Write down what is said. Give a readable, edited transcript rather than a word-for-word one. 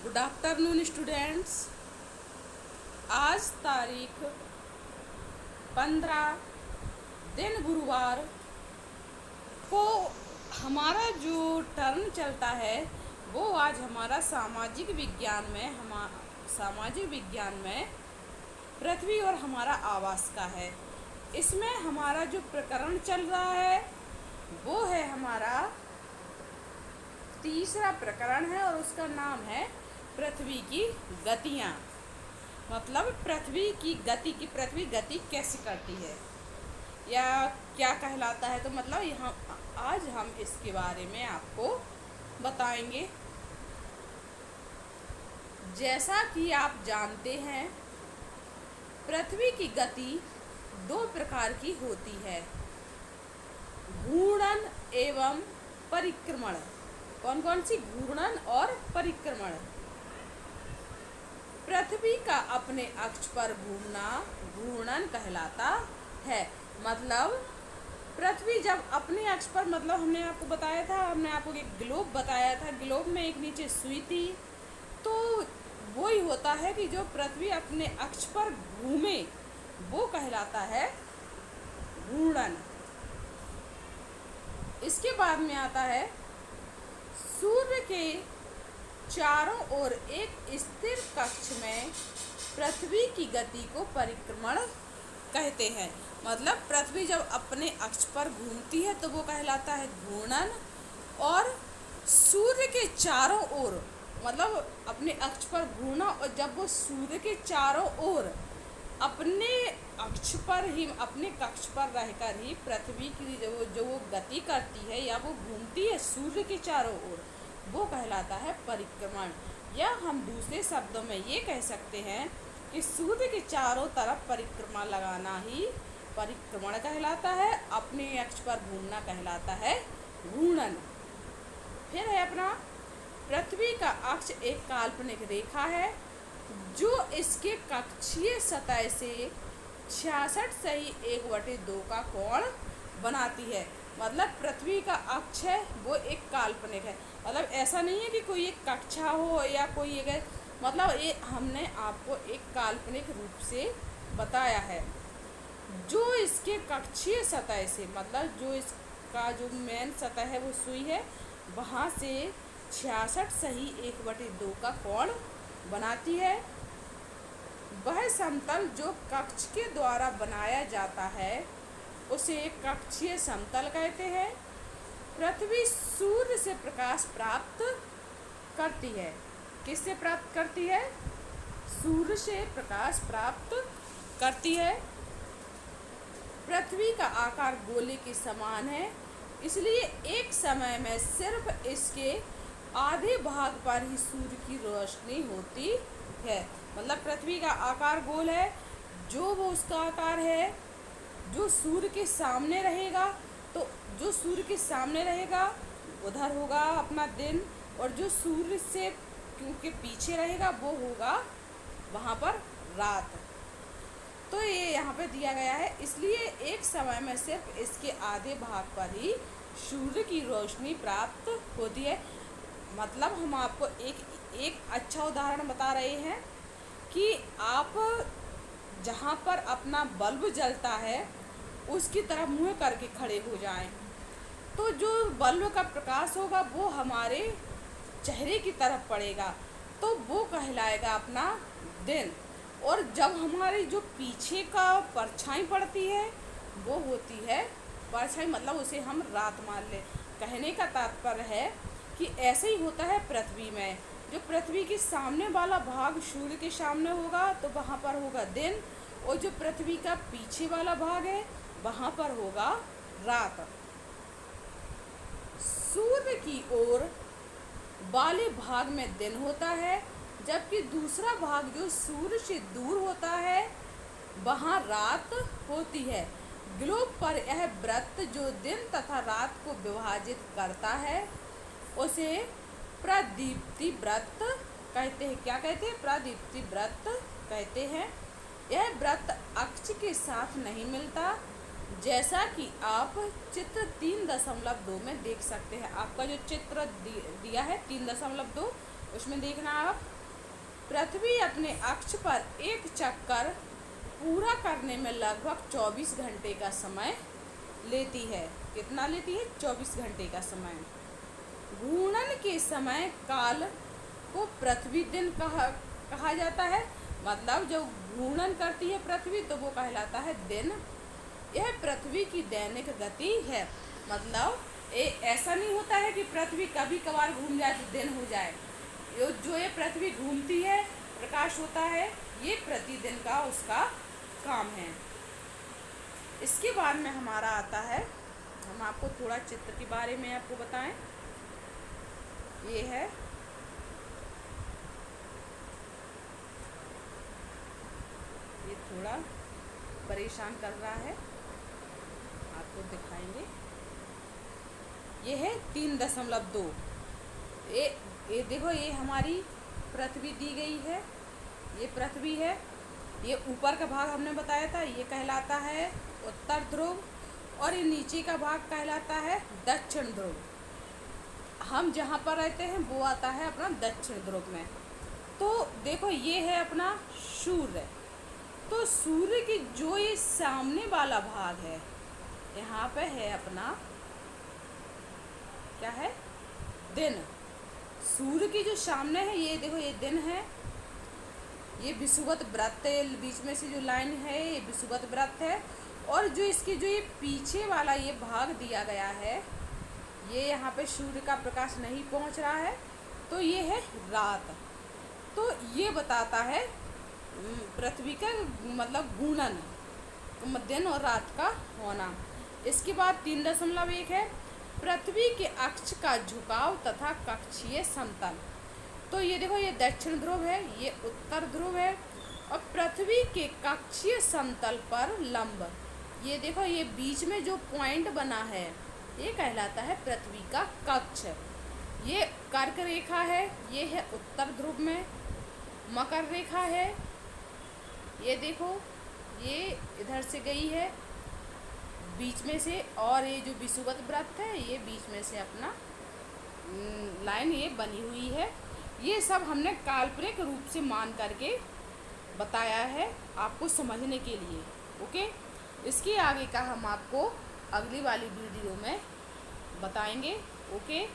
Good afternoon students. आज तारीख 15 दिन गुरुवार को हमारा जो टर्न चलता है वो आज हमारा सामाजिक विज्ञान में पृथ्वी और हमारा आवास का है। इसमें हमारा जो प्रकरण चल रहा है वो है हमारा तीसरा प्रकरण है और उसका नाम है पृथ्वी की गतियाँ। मतलब पृथ्वी गति कैसे करती है या क्या कहलाता है। तो मतलब यहाँ आज हम इसके बारे में आपको बताएंगे। जैसा कि आप जानते हैं पृथ्वी की गति दो प्रकार की होती है, घूर्णन एवं परिक्रमण। कौन कौन सी? घूर्णन और परिक्रमण। पृथ्वी का अपने अक्ष पर घूमना घूर्णन कहलाता है। मतलब पृथ्वी जब अपने अक्ष पर, मतलब हमने आपको बताया था, हमने आपको एक ग्लोब बताया था, ग्लोब में एक नीचे सुई थी, तो वही होता है कि जो पृथ्वी अपने अक्ष पर घूमे वो कहलाता है घूर्णन। इसके बाद में आता है सूर्य के चारों ओर एक स्थिर कक्ष में पृथ्वी की गति को परिक्रमण कहते हैं। मतलब पृथ्वी जब अपने अक्ष पर घूमती है तो वो कहलाता है घूर्णन, और सूर्य के चारों ओर, मतलब अपने अक्ष पर घूमना, और जब वो सूर्य के चारों ओर अपने अक्ष पर ही, अपने कक्ष पर रहकर ही पृथ्वी की जो वो गति करती है या वो घूमती है सूर्य के चारों ओर, वो कहलाता है परिक्रमण। या हम दूसरे शब्दों में ये कह सकते हैं कि सूर्य के चारों तरफ परिक्रमा लगाना ही परिक्रमण कहलाता है, अपने अक्ष पर घूमना कहलाता है घूर्णन। फिर है अपना पृथ्वी का अक्ष एक काल्पनिक रेखा है जो इसके कक्षीय सतह से 66 सही 1/2 का कोण बनाती है। मतलब पृथ्वी का अक्ष है वो एक काल्पनिक है, मतलब ऐसा नहीं है कि कोई एक कक्षा हो या कोई एक, मतलब ये हमने आपको एक काल्पनिक रूप से बताया है। जो इसके कक्षीय सतह से, मतलब जो इसका जो मेन सतह है वो सुई है, वहाँ से 66 सही 1/2 का कोण बनाती है। वह समतल जो कक्ष के द्वारा बनाया जाता है उसे कक्षीय समतल कहते हैं। पृथ्वी सूर्य से प्रकाश प्राप्त करती है। किससे प्राप्त करती है? सूर्य से प्रकाश प्राप्त करती है। पृथ्वी का आकार गोले के समान है, इसलिए एक समय में सिर्फ इसके आधे भाग पर ही सूर्य की रोशनी होती है। मतलब पृथ्वी का आकार गोल है, जो वो उसका आकार है जो सूर्य के सामने रहेगा, तो जो सूर्य के सामने रहेगा उधर होगा अपना दिन, और जो सूर्य से क्योंकि पीछे रहेगा वो होगा वहाँ पर रात। तो ये यहाँ पे दिया गया है, इसलिए एक समय में सिर्फ इसके आधे भाग पर ही सूर्य की रोशनी प्राप्त होती है। मतलब हम आपको एक अच्छा उदाहरण बता रहे हैं कि आप जहाँ पर अपना बल्ब जलता है उसकी तरफ मुँह करके खड़े हो जाएं, तो जो बल्ब का प्रकाश होगा वो हमारे चेहरे की तरफ पड़ेगा, तो वो कहलाएगा अपना दिन। और जब हमारी जो पीछे का परछाई पड़ती है वो होती है परछाई, मतलब उसे हम रात मान लें। कहने का तात्पर्य है कि ऐसे ही होता है पृथ्वी में। जो पृथ्वी के सामने वाला भाग सूर्य के सामने होगा तो वहाँ पर होगा दिन, और जो पृथ्वी का पीछे वाला भाग है वहाँ पर होगा रात। सूर्य की ओर वाले भाग में दिन होता है, जबकि दूसरा भाग जो सूर्य से दूर होता है वहाँ रात होती है। ग्लोब पर यह वृत्त जो दिन तथा रात को विभाजित करता है उसे प्रदीप्ति वृत्त कहते हैं। क्या कहते हैं? प्रदीप्ति वृत्त कहते हैं। यह वृत्त अक्ष के साथ नहीं मिलता, जैसा कि आप चित्र 3.2 में देख सकते हैं। आपका जो चित्र दिया है 3.2, उसमें देखना आप पृथ्वी अपने अक्ष पर एक चक्कर पूरा करने में लगभग 24 घंटे का समय लेती है। कितना लेती है? 24 घंटे का समय। घूर्णन के समय काल को पृथ्वी दिन कहा जाता है। मतलब जब घूर्णन करती है पृथ्वी तो वो कहलाता है दिन। यह पृथ्वी की दैनिक गति है। मतलब ऐसा नहीं होता है कि पृथ्वी कभी कभार घूम जाए तो दिन हो जाए। जो ये पृथ्वी घूमती है, प्रकाश होता है, ये प्रतिदिन का उसका काम है। इसके बाद में हमारा आता है, हम आपको थोड़ा चित्र के बारे में आपको बताएं। ये है ये थोड़ा परेशान कर रहा है, आपको दिखाएंगे। ये है 3.2। ये देखो, ये हमारी पृथ्वी दी गई है। ये पृथ्वी है। ये ऊपर का भाग हमने बताया था, ये कहलाता है उत्तर ध्रुव, और ये नीचे का भाग कहलाता है दक्षिण ध्रुव। हम जहाँ पर रहते हैं वो आता है अपना दक्षिण ध्रुव में। तो देखो, ये है अपना सूर्य। तो सूर्य की जो ये सामने वाला भाग है, यहाँ पे है अपना क्या है? दिन। सूर्य की जो सामने है, ये देखो, ये दिन है। ये विषुवत वृत्त है, बीच में से जो लाइन है ये विषुवत वृत्त है। और जो इसकी जो ये पीछे वाला ये भाग दिया गया है, ये यहाँ पे सूर्य का प्रकाश नहीं पहुँच रहा है, तो ये है रात। तो ये बताता है पृथ्वी का मतलब घूर्णन, दिन और रात का होना। इसके बाद 3.1 है पृथ्वी के अक्ष का झुकाव तथा कक्षीय समतल। तो ये देखो, ये दक्षिण ध्रुव है, ये उत्तर ध्रुव है, और पृथ्वी के कक्षीय समतल पर लंब। ये देखो, ये बीच में जो पॉइंट बना है ये कहलाता है पृथ्वी का कक्ष। ये कर्क रेखा है, ये है उत्तर ध्रुव में। मकर रेखा है, ये देखो, ये इधर से गई है बीच में से, और ये जो विषुवत वृत्त है ये बीच में से अपना लाइन ये बनी हुई है। ये सब हमने काल्पनिक रूप से मान करके बताया है आपको समझने के लिए। ओके, इसके आगे का हम आपको अगली वाली वीडियो में बताएंगे। ओके।